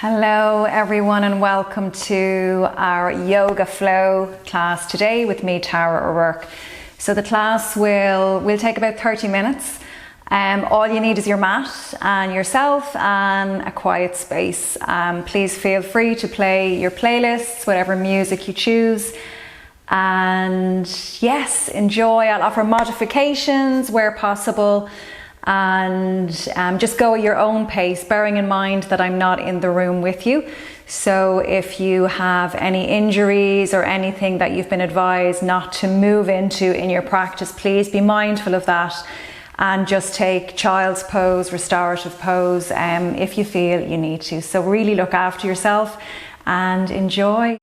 Hello everyone and welcome to our yoga flow class today with me, Tara O'Rourke. So the class will take about 30 minutes. All you need is your mat and yourself and a quiet space. Please feel free to play your playlists, whatever music you choose. And yes, enjoy. I'll offer modifications where possible. And just go at your own pace, bearing in mind that I'm not in the room with you. So if you have any injuries or anything that you've been advised not to move into in your practice, please be mindful of that and just take child's pose, restorative pose, if you feel you need to. So really look after yourself and enjoy.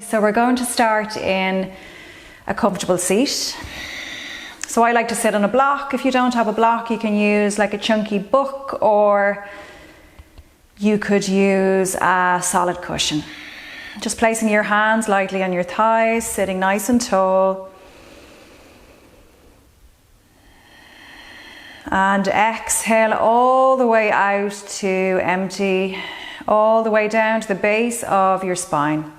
So we're going to start in a comfortable seat. So I like to sit on a block. If you don't have a block, you can use like a chunky book, or you could use a solid cushion. Just placing your hands lightly on your thighs, sitting nice and tall. And exhale all the way out to empty, all the way down to the base of your spine.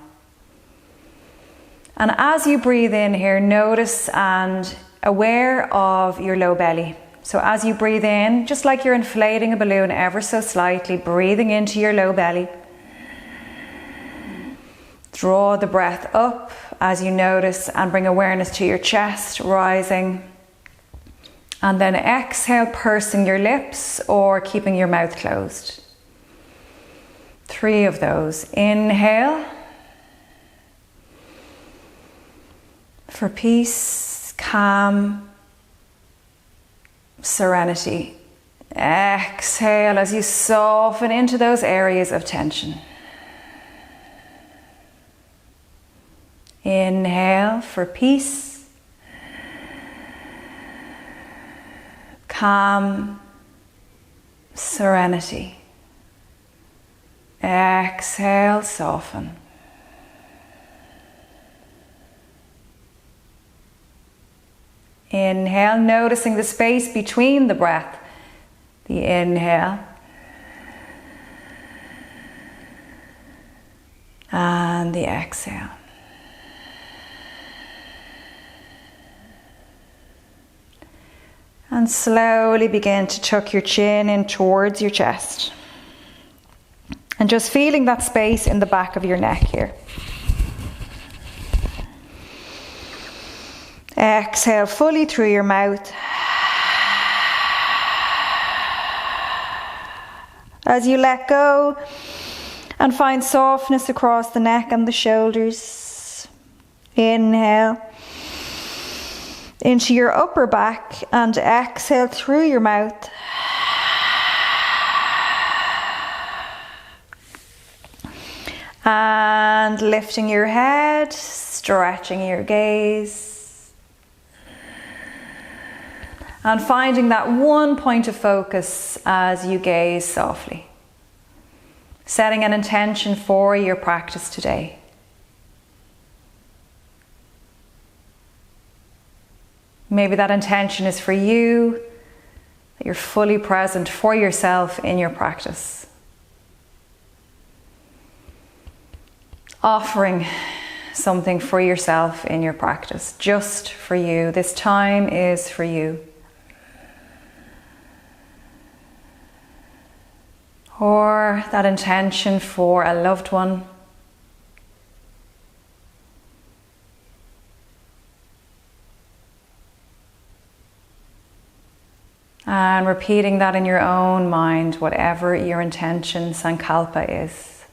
And as you breathe in here, notice and aware of your low belly. So as you breathe in, just like you're inflating a balloon ever so slightly, breathing into your low belly. Draw the breath up as you notice and bring awareness to your chest, rising. And then exhale, pursing your lips or keeping your mouth closed. 3 of those. Inhale. For peace, calm, serenity. Exhale as you soften into those areas of tension. Inhale for peace, calm, serenity. Exhale, soften. Inhale, noticing the space between the breath. The inhale. And the exhale. And slowly begin to tuck your chin in towards your chest. And just feeling that space in the back of your neck here. Exhale fully through your mouth. As you let go and find softness across the neck and the shoulders. Inhale into your upper back and exhale through your mouth. And lifting your head, stretching your gaze. And finding that one point of focus as you gaze softly. Setting an intention for your practice today. Maybe that intention is for you, that you're fully present for yourself in your practice. Offering something for yourself in your practice, just for you. This time is for you. Or that intention for a loved one. And repeating that in your own mind, whatever your intention, Sankalpa, is.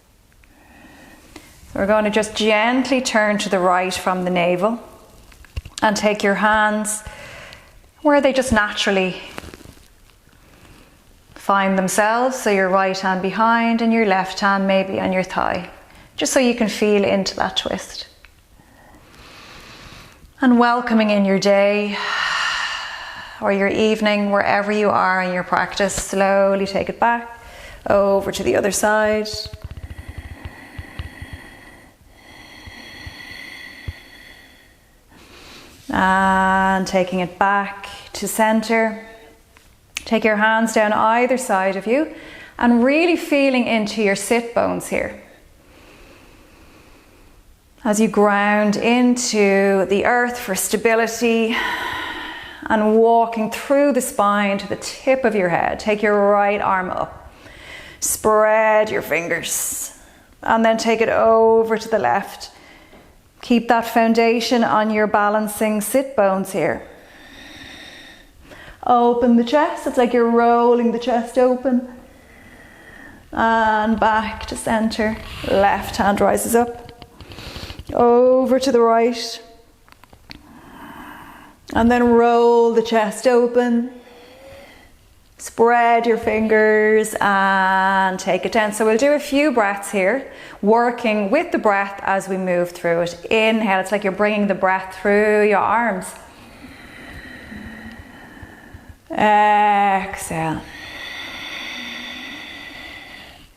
So we're going to just gently turn to the right from the navel and take your hands where they just naturally find themselves. So your right hand behind and your left hand maybe on your thigh, just so you can feel into that twist. And welcoming in your day or your evening, wherever you are in your practice, slowly take it back over to the other side. And taking it back to center. Take your hands down either side of you and really feeling into your sit bones here. As you ground into the earth for stability and walking through the spine to the tip of your head. Take your right arm up. Spread your fingers and then take it over to the left. Keep that foundation on your balancing sit bones here. Open the chest. It's like you're rolling the chest open. And back to center. Left hand rises up. Over to the right. And then roll the chest open. Spread your fingers and take it down. So we'll do a few breaths here, working with the breath as we move through it. Inhale, it's like you're bringing the breath through your arms. Exhale.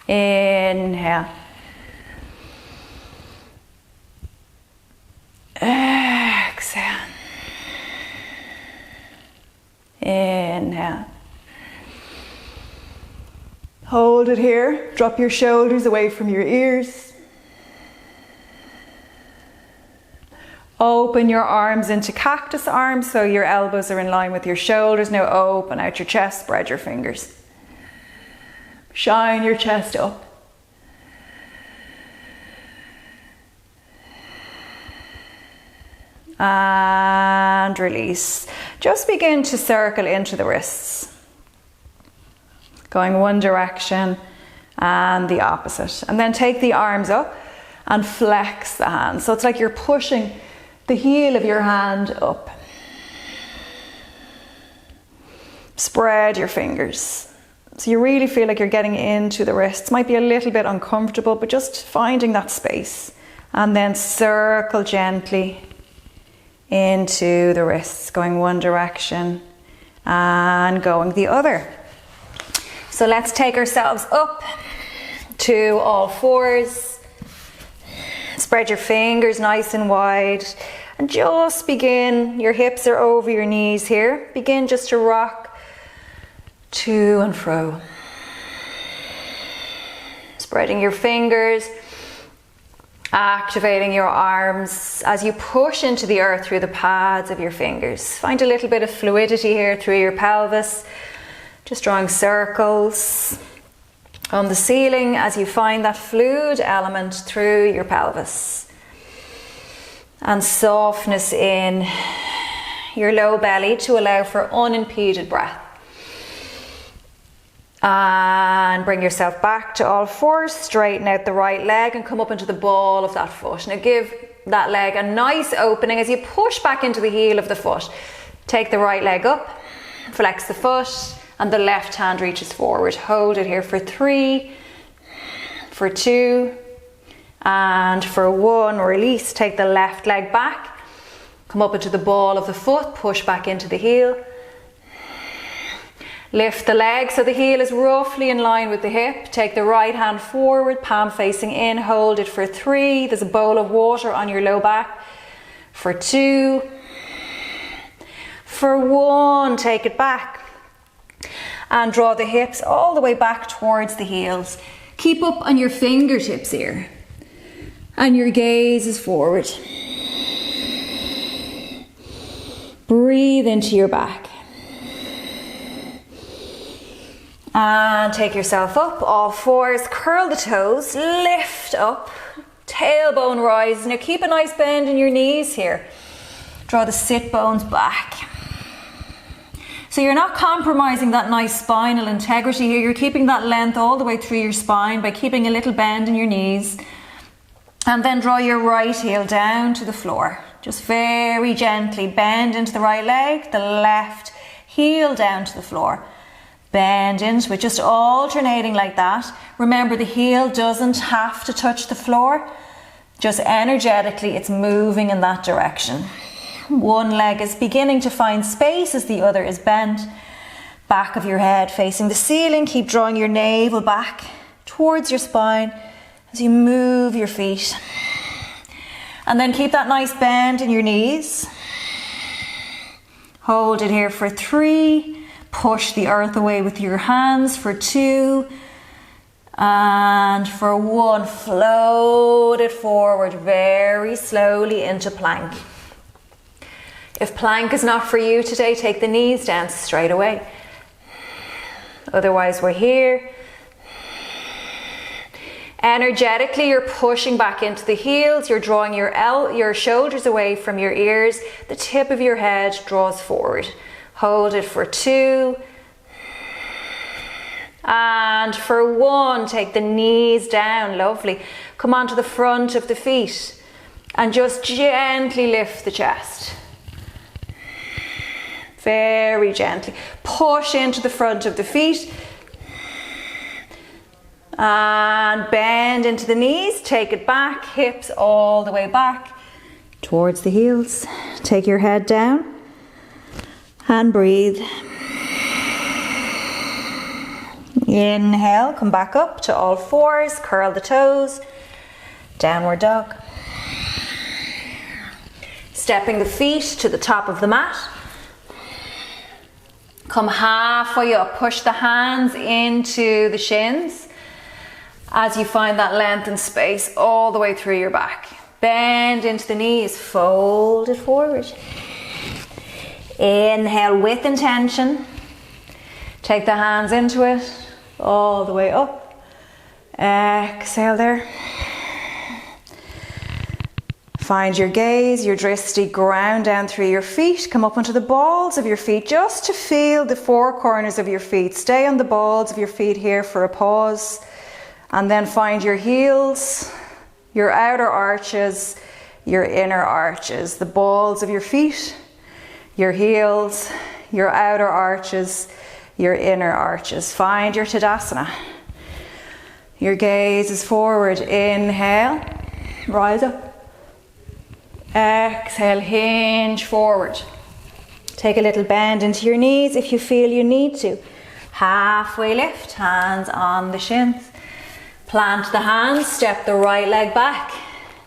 Inhale. Exhale. Inhale. Hold it here. Drop your shoulders away from your ears. Open your arms into cactus arms so your elbows are in line with your shoulders. Now open out your chest, spread your fingers. Shine your chest up. And release. Just begin to circle into the wrists. Going one direction and the opposite. And then take the arms up and flex the hands. So it's like you're pushing the heel of your hand up. Spread your fingers. So you really feel like you're getting into the wrists. Might be a little bit uncomfortable, but just finding that space. And then circle gently into the wrists, going one direction and going the other. So let's take ourselves up to all fours. Spread your fingers nice and wide and just begin. Your hips are over your knees here. Begin just to rock to and fro. Spreading your fingers, activating your arms as you push into the earth through the pads of your fingers. Find a little bit of fluidity here through your pelvis. Just drawing circles on the ceiling as you find that fluid element through your pelvis. And softness in your low belly to allow for unimpeded breath. And bring yourself back to all fours. Straighten out the right leg and come up into the ball of that foot. Now give that leg a nice opening as you push back into the heel of the foot. Take the right leg up, flex the foot, and the left hand reaches forward. Hold it here for 3, for 2, and for 1. Release. Take the left leg back. Come up into the ball of the foot. Push back into the heel. Lift the leg so the heel is roughly in line with the hip. Take the right hand forward, palm facing in. Hold it for 3. There's a bowl of water on your low back. For 2. For 1. Take it back. And draw the hips all the way back towards the heels. Keep up on your fingertips here. And your gaze is forward. Breathe into your back. And take yourself up, all fours. Curl the toes, lift up. Tailbone rise. Now keep a nice bend in your knees here. Draw the sit bones back. So you're not compromising that nice spinal integrity here. You're keeping that length all the way through your spine by keeping a little bend in your knees. And then draw your right heel down to the floor. Just very gently bend into the right leg, the left heel down to the floor. Bend into it, just alternating like that. Remember, the heel doesn't have to touch the floor. Just energetically, it's moving in that direction. One leg is beginning to find space as the other is bent. Back of your head facing the ceiling. Keep drawing your navel back towards your spine as you move your feet. And then keep that nice bend in your knees. Hold it here for 3. Push the earth away with your hands for 2. And for 1, float it forward very slowly into plank. If plank is not for you today, take the knees down straight away. Otherwise, we're here. Energetically, you're pushing back into the heels. You're drawing your shoulders away from your ears. The tip of your head draws forward. Hold it for 2. And for 1, take the knees down. Lovely. Come onto the front of the feet and just gently lift the chest. Very gently. Push into the front of the feet. And bend into the knees. Take it back. Hips all the way back towards the heels. Take your head down and breathe. Inhale, come back up to all fours, curl the toes, downward dog. Stepping the feet to the top of the mat. Come halfway up, push the hands into the shins as you find that length and space all the way through your back. Bend into the knees, fold it forward. Inhale with intention. Take the hands into it. All the way up. Exhale there. Find your gaze, your drishti, ground down through your feet. Come up onto the balls of your feet just to feel the 4 corners of your feet. Stay on the balls of your feet here for a pause. And then find your heels, your outer arches, your inner arches. The balls of your feet, your heels, your outer arches, your inner arches. Find your Tadasana. Your gaze is forward. Inhale, rise up. Exhale, hinge forward. Take a little bend into your knees if you feel you need to. Halfway lift, hands on the shins. Plant the hands, step the right leg back.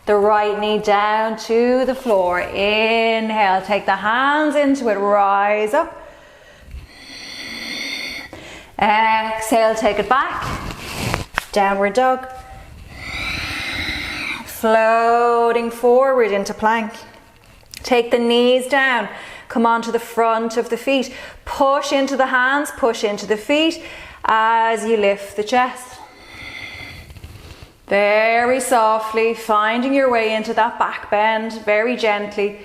The right knee down to the floor. Inhale, take the hands into it, rise up. Exhale, take it back. Downward dog. Floating forward into plank. Take the knees down. Come onto the front of the feet. Push into the hands, push into the feet as you lift the chest. Very softly, finding your way into that back bend, very gently.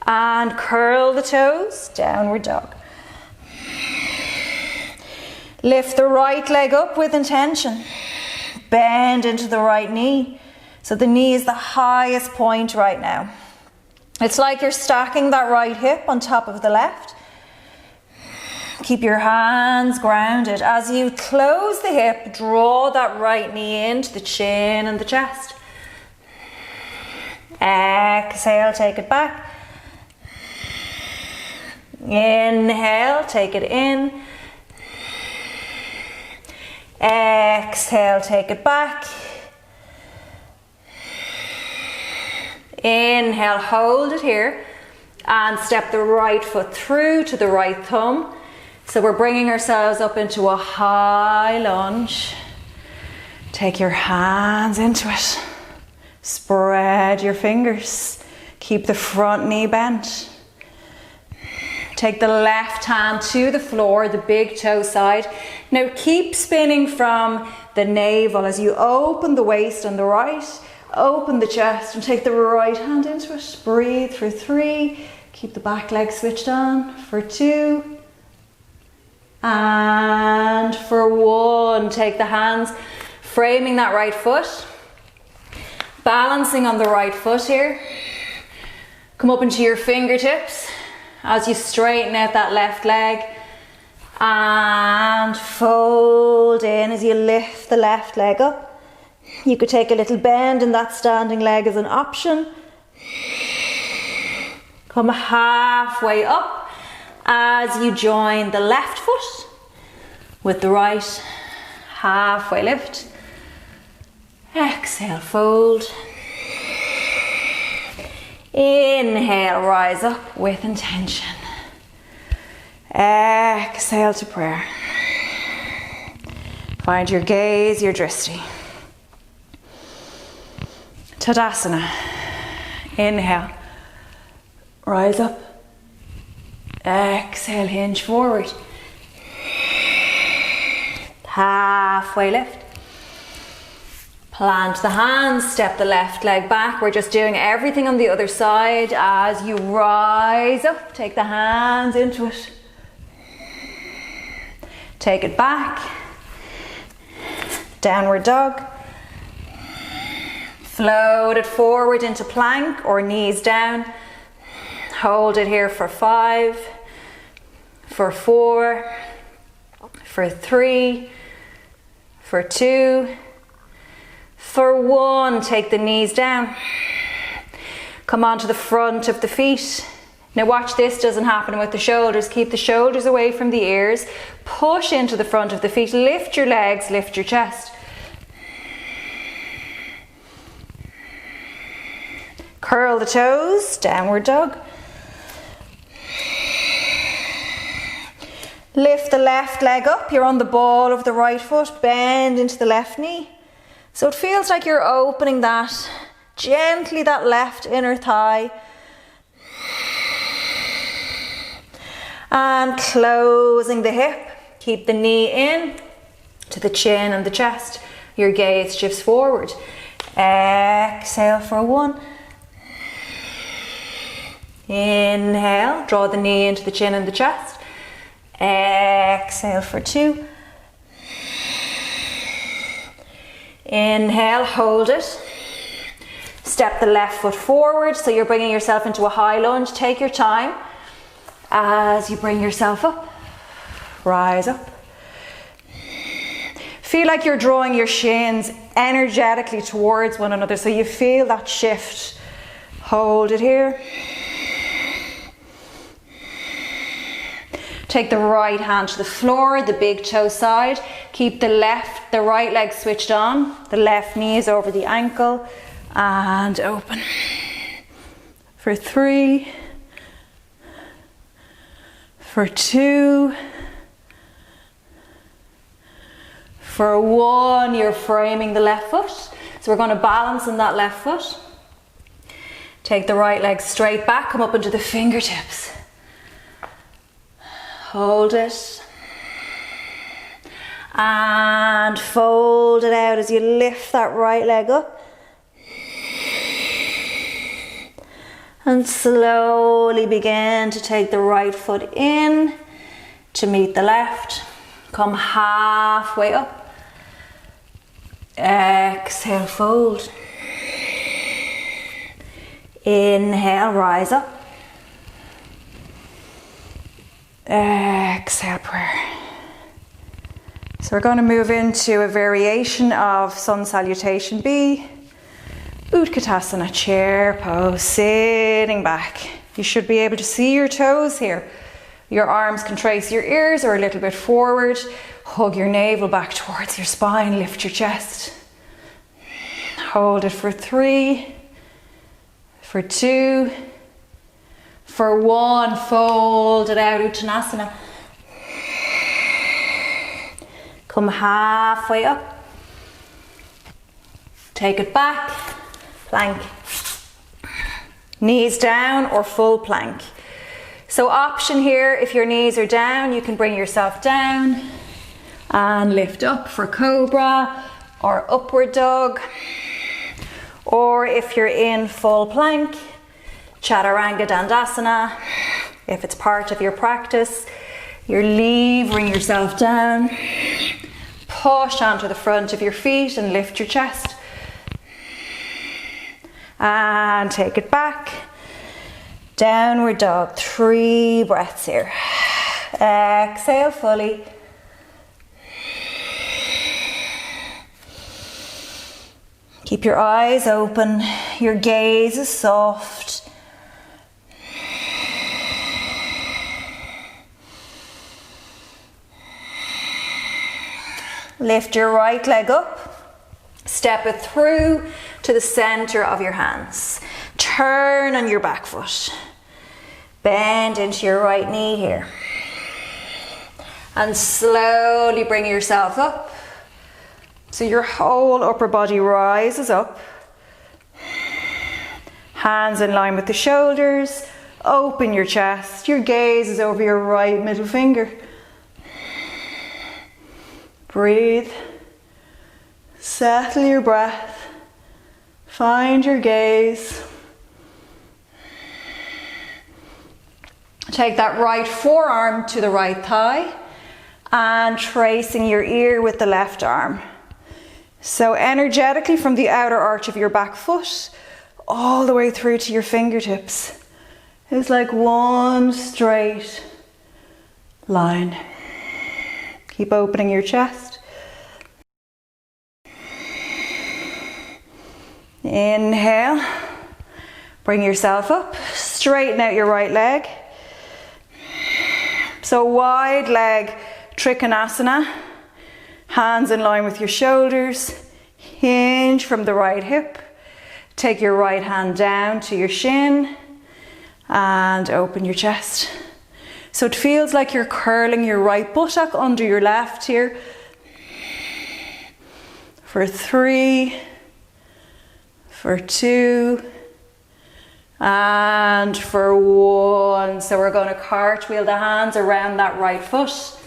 And curl the toes, downward dog. Lift the right leg up with intention. Bend into the right knee. So the knee is the highest point right now. It's like you're stacking that right hip on top of the left. Keep your hands grounded. As you close the hip, draw that right knee into the chin and the chest. Exhale, take it back. Inhale, take it in. Exhale, take it back. Inhale, hold it here and step the right foot through to the right thumb. So we're bringing ourselves up into a high lunge. Take your hands into it. Spread your fingers. Keep the front knee bent. Take the left hand to the floor, the big toe side. Now keep spinning from the navel as you open the waist on the right. Open the chest and take the right hand into it. Breathe for 3. Keep the back leg switched on for 2. And for 1. Take the hands, framing that right foot. Balancing on the right foot here. Come up into your fingertips as you straighten out that left leg. And fold in as you lift the left leg up. You could take a little bend in that standing leg as an option. Come halfway up as you join the left foot with the right. Halfway lift. Exhale, fold. Inhale, rise up with intention. Exhale to prayer. Find your gaze, your drishti. Tadasana. Inhale. Rise up. Exhale, hinge forward. Halfway lift. Plant the hands, step the left leg back. We're just doing everything on the other side as you rise up. Take the hands into it. Take it back. Downward dog. Float it forward into plank or knees down. Hold it here for 5, for 4, for 3, for 2, for 1. Take the knees down. Come onto the front of the feet. Now watch, this doesn't happen with the shoulders. Keep the shoulders away from the ears. Push into the front of the feet. Lift your legs, lift your chest. Curl the toes, downward dog. Lift the left leg up. You're on the ball of the right foot. Bend into the left knee. So it feels like you're opening that gently, that left inner thigh. And closing the hip. Keep the knee in to the chin and the chest. Your gaze shifts forward. Exhale for 1. Inhale, draw the knee into the chin and the chest. Exhale for 2. Inhale, hold it. Step the left foot forward, so you're bringing yourself into a high lunge. Take your time as you bring yourself up. Rise up. Feel like you're drawing your shins energetically towards one another, so you feel that shift. Hold it here. Take the right hand to the floor, the big toe side. Keep the right leg switched on. The left knee is over the ankle. And open. For 3. For 2. For 1, you're framing the left foot. So we're going to balance on that left foot. Take the right leg straight back, come up into the fingertips. Hold it. And fold it out as you lift that right leg up. And slowly begin to take the right foot in to meet the left. Come halfway up. Exhale, fold. Inhale, rise up. Exhale, prayer. So we're going to move into a variation of Sun Salutation B. Utkatasana, chair pose, sitting back. You should be able to see your toes here. Your arms can trace your ears or a little bit forward. Hug your navel back towards your spine, lift your chest. Hold it for 3, for 2, for 1, fold it out, Uttanasana. Come halfway up. Take it back, plank. Knees down or full plank. So option here, if your knees are down, you can bring yourself down and lift up for cobra or upward dog. Or if you're in full plank, chaturanga dandasana. If it's part of your practice, you're levering yourself down. Push onto the front of your feet and lift your chest. And take it back. Downward dog, 3 breaths here. Exhale fully. Keep your eyes open, your gaze is soft. Lift your right leg up, step it through to the center of your hands. Turn on your back foot. Bend into your right knee here. And slowly bring yourself up. So your whole upper body rises up. Hands in line with the shoulders. Open your chest. Your gaze is over your right middle finger. Breathe. Settle your breath. Find your gaze. Take that right forearm to the right thigh and tracing your ear with the left arm. So energetically from the outer arch of your back foot all the way through to your fingertips. It's like one straight line. Keep opening your chest. Inhale. Bring yourself up. Straighten out your right leg. So wide leg Trikanasana. Hands in line with your shoulders. Hinge from the right hip. Take your right hand down to your shin and open your chest. So it feels like you're curling your right buttock under your left here. For 3, for 2, and for 1. So we're going to cartwheel the hands around that right foot.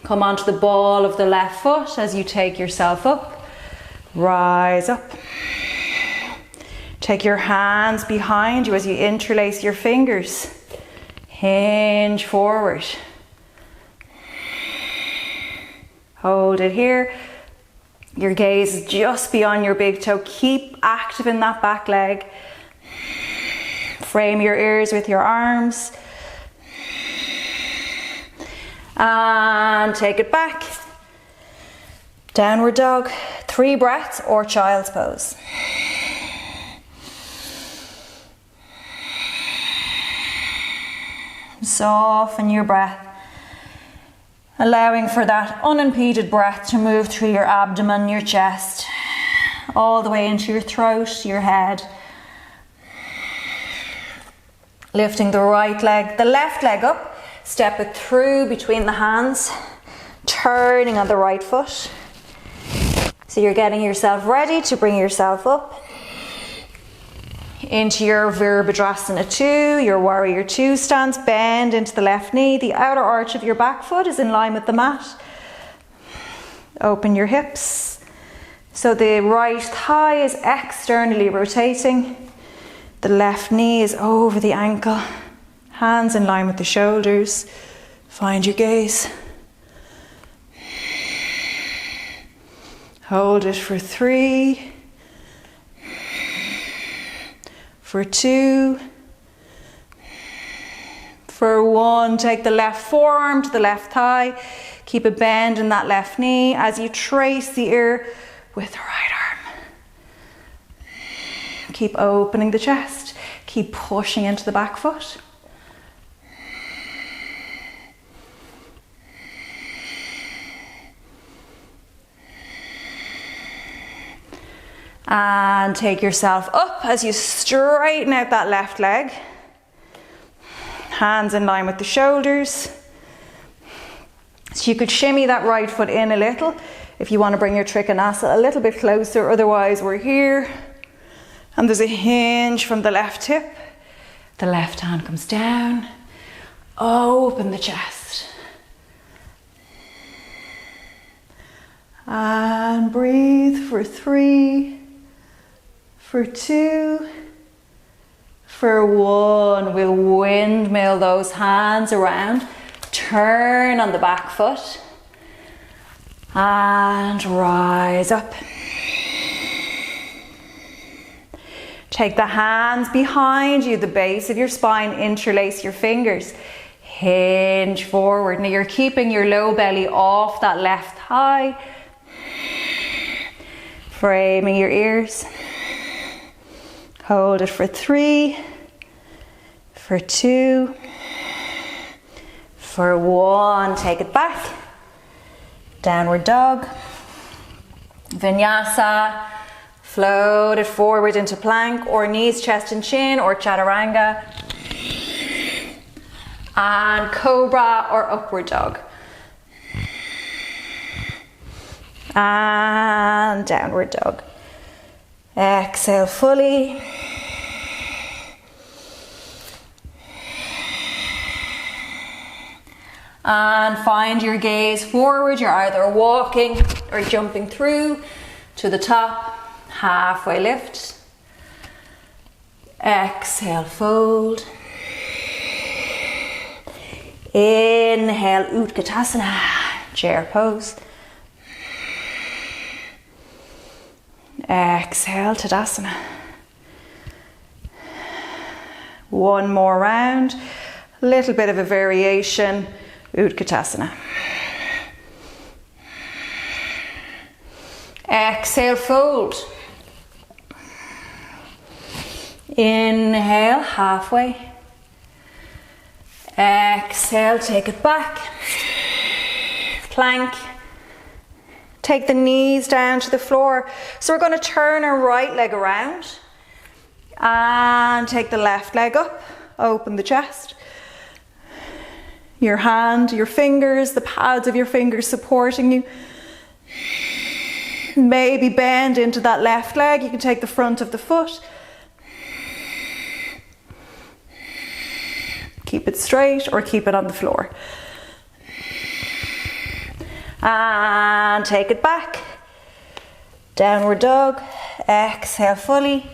Come onto the ball of the left foot as you take yourself up. Rise up. Take your hands behind you as you interlace your fingers. Hinge forward. Hold it here. Your gaze is just beyond your big toe. Keep active in that back leg. Frame your ears with your arms. And take it back. Downward dog. 3 breaths or child's pose. Soften your breath, allowing for that unimpeded breath to move through your abdomen, your chest, all the way into your throat, your head. Lifting the right leg, the left leg up, step it through between the hands, turning on the right foot. So you're getting yourself ready to bring yourself up into your Virabhadrasana 2, your Warrior 2 stance. Bend into the left knee. The outer arch of your back foot is in line with the mat. Open your hips. So the right thigh is externally rotating. The left knee is over the ankle. Hands in line with the shoulders. Find your gaze. Hold it for 3. For 2, for 1, take the left forearm to the left thigh. Keep a bend in that left knee as you trace the ear with the right arm. Keep opening the chest. Keep pushing into the back foot. And take yourself up as you straighten out that left leg. Hands in line with the shoulders. So you could shimmy that right foot in a little if you want to bring your Trikanasana a little bit closer. Otherwise we're here. And there's a hinge from the left hip. The left hand comes down. Open the chest. And breathe for 3. For 2, for 1, we'll windmill those hands around, turn on the back foot, and rise up. Take the hands behind you, the base of your spine, interlace your fingers, hinge forward. Now you're keeping your low belly off that left thigh, framing your ears. Hold it for 3, for 2, for 1. Take it back. Downward dog. Vinyasa. Float it forward into plank or knees, chest and chin or chaturanga. And cobra or upward dog. And downward dog. Exhale fully. And find your gaze forward. You're either walking or jumping through to the top. Halfway lift. Exhale, fold. Inhale, Utkatasana, chair pose. Exhale, Tadasana. One more round. Little bit of a variation. Utkatasana. Exhale, fold. Inhale, halfway. Exhale, take it back. Plank. Take the knees down to the floor. So we're going to turn our right leg around and take the left leg up. Open the chest. Your hand, your fingers, the pads of your fingers supporting you. Maybe bend into that left leg. You can take the front of the foot. Keep it straight or keep it on the floor. And take it back. Downward dog. Exhale fully.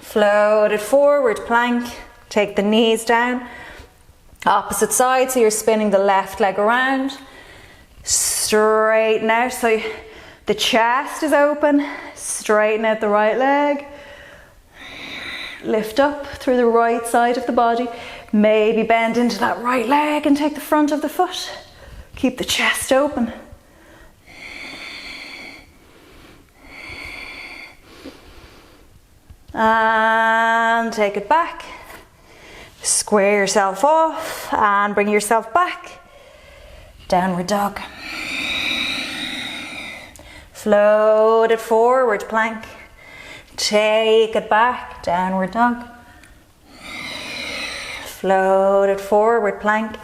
Float it forward, plank. Take the knees down. Opposite side, so you're spinning the left leg around. Straighten out, so the chest is open. Straighten out the right leg. Lift up through the right side of the body. Maybe bend into that right leg and take the front of the foot. Keep the chest open. And take it back. Square yourself off and bring yourself back. Downward dog. Float it forward, plank. Take it back, downward dog. Float it forward, plank.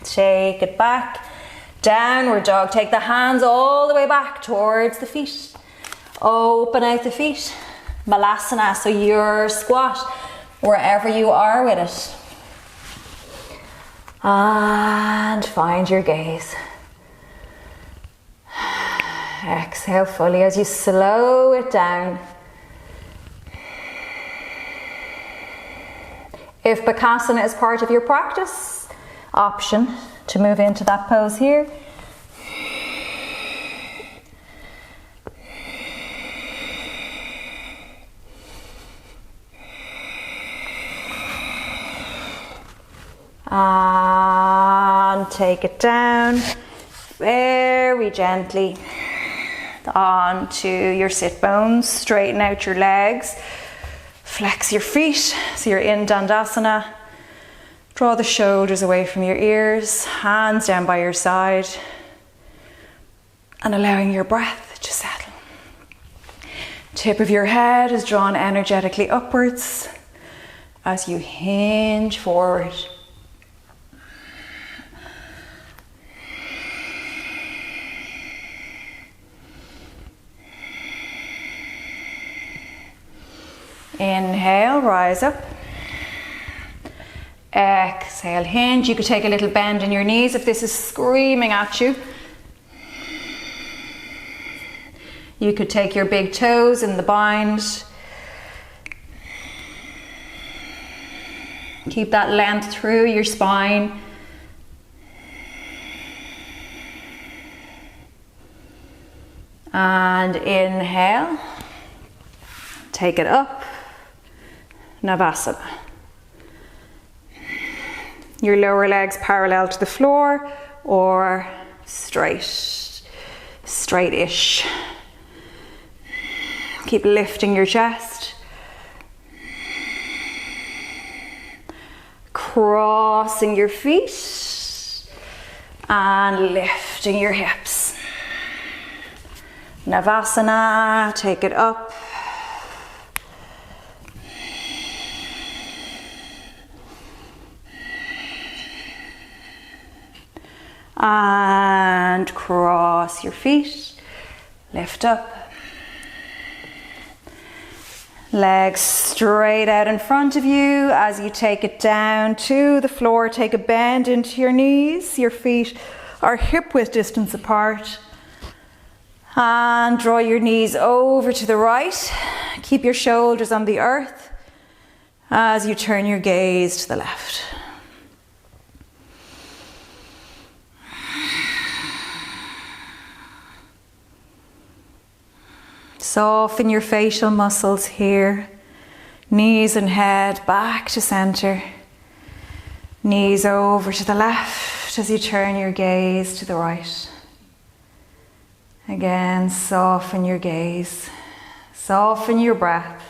Take it back, downward dog. Take the hands all the way back towards the feet. Open out the feet. Malasana, so your squat, wherever you are with it. And find your gaze. Exhale fully as you slow it down. If Bakasana is part of your practice, option to move into that pose here. And take it down very gently onto your sit bones. Straighten out your legs. Flex your feet so you're in Dandasana. Draw the shoulders away from your ears. Hands down by your side. And allowing your breath to settle. Tip of your head is drawn energetically upwards as you hinge forward. Inhale, rise up. Exhale, hinge. You could take a little bend in your knees if this is screaming at you. You could take your big toes in the bind. Keep that length through your spine. And inhale. Take it up. Navasana. Your lower legs parallel to the floor or straight-ish. Keep lifting your chest. Crossing your feet and lifting your hips. Navasana, take it up. And cross your feet. Lift up. Legs straight out in front of you. As you take it down to the floor, take a bend into your knees. Your feet are hip width distance apart. And draw your knees over to the right. Keep your shoulders on the earth as you turn your gaze to the left. Soften your facial muscles here. Knees and head back to center. Knees over to the left as you turn your gaze to the right. Again, soften your gaze. Soften your breath.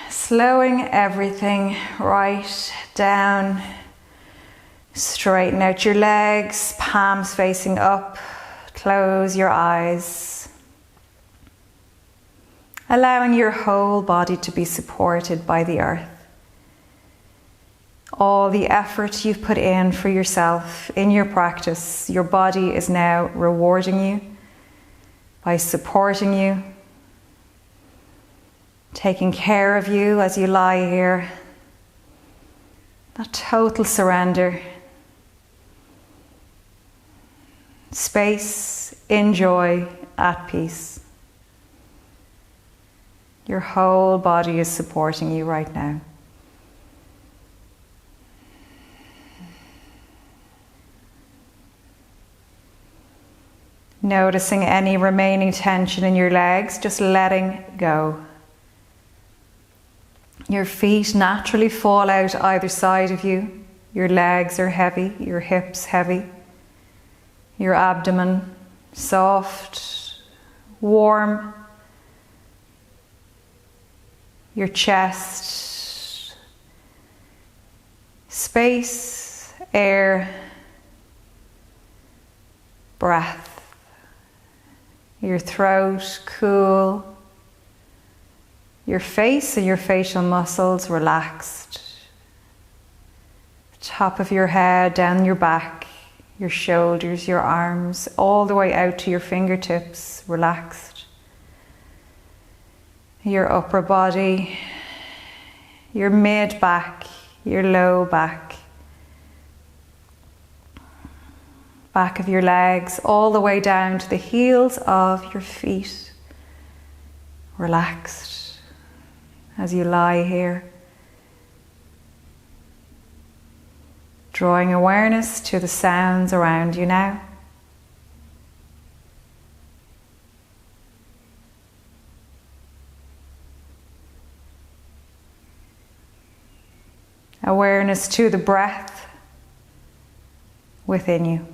Slowing everything right down. Straighten out your legs, palms facing up. Close your eyes. Allowing your whole body to be supported by the earth. All the effort you've put in for yourself in your practice, your body is now rewarding you by supporting you, taking care of you as you lie here. That total surrender. Space, in joy, at peace. Your whole body is supporting you right now. Noticing any remaining tension in your legs, just letting go. Your feet naturally fall out either side of you. Your legs are heavy, your hips heavy. Your abdomen soft, warm. Your chest, space, air, breath. Your throat cool. Your face and your facial muscles relaxed. The top of your head, down your back. Your shoulders, your arms, all the way out to your fingertips, relaxed. Your upper body, your mid back, your low back. Back of your legs, all the way down to the heels of your feet. Relaxed as you lie here. Drawing awareness to the sounds around you now. Awareness to the breath within you.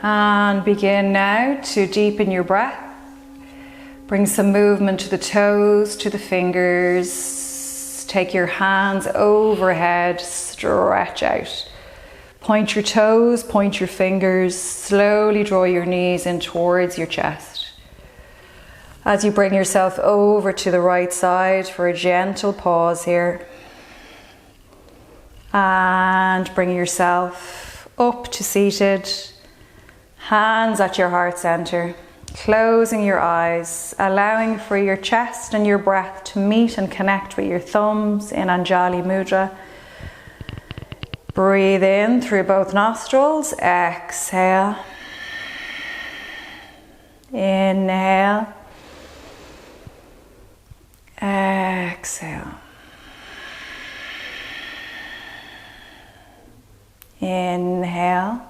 And begin now to deepen your breath. Bring some movement to the toes, to the fingers. Take your hands overhead, stretch out. Point your toes, point your fingers. Slowly draw your knees in towards your chest. As you bring yourself over to the right side for a gentle pause here. And bring yourself up to seated. Hands at your heart center. Closing your eyes, allowing for your chest and your breath to meet and connect with your thumbs in Anjali Mudra. Breathe in through both nostrils, exhale. Inhale. Exhale. Inhale.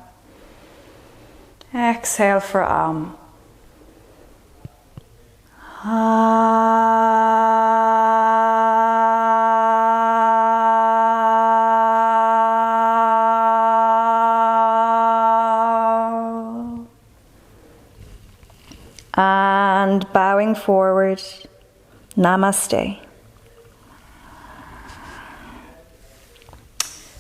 Exhale for And bowing forward, namaste.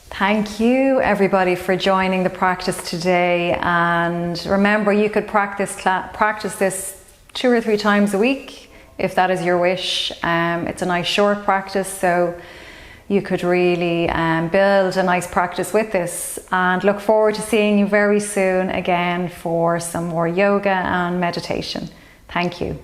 Thank you everybody for joining the practice today, and remember you could practice this 2 or 3 times a week if that is your wish. It's a nice short practice, so you could really build a nice practice with this, and look forward to seeing you very soon again for some more yoga and meditation. Thank you.